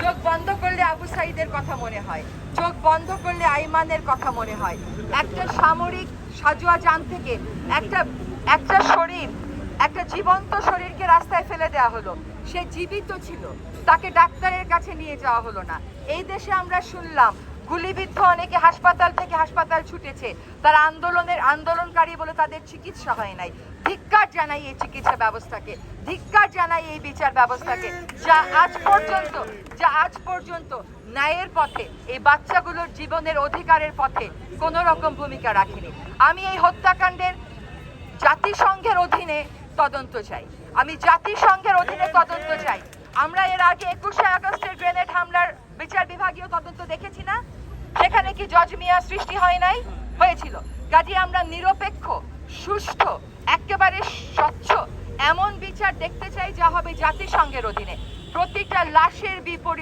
চোখ বন্ধ করলে আবু সাইদের কথা মনে হয়, চোখ বন্ধ করলে আইমানের কথা মনে হয়। একটা সামরিক সাজোয়া যান থেকে একটা শরীর, একটা জীবন্ত শরীরকে রাস্তায় ফেলে দেওয়া হলো। সে জীবিত ছিল, তাকে ডাক্তারের কাছে নিয়ে যাওয়া হলো না। এই দেশে আমরা শুনলাম গুলিবিদ্ধ অনেকে হাসপাতাল থেকে হাসপাতাল ছুটেছে, তারা আন্দোলনকারী বলে তাদের চিকিৎসা হয় নাই। ধিক্কার জানাই এই চিকিৎসা ব্যবস্থাকে, ধিক্কার জানাই এই বিচার ব্যবস্থাকে, যা আজ পর্যন্ত ন্যায়ের পথে, এই বাচ্চাগুলোর জীবনের অধিকারের পথে কোনো রকম ভূমিকা রাখেনি। আমি এই হত্যাকাণ্ডের জাতিসংঘের অধীনে তদন্ত চাই, আমি জাতিসংঘের অধীনে তদন্ত চাই। আমরা এর আগে 21শে আগস্টের গ্রেনেড হামলার বিচার বিভাগীয় তদন্ত দেখেছি না? সেখানে কি জজ মিয়া সৃষ্টি হয় নাই? হয়েছিল। কাজে আমরা নিরপেক্ষ, সুষ্ঠু, একেবারে স্বচ্ছ এমন বিচার দেখতে চাই যা হবে জাতিসংঘের অধীনে। প্রতিটা লাশের বিপরীত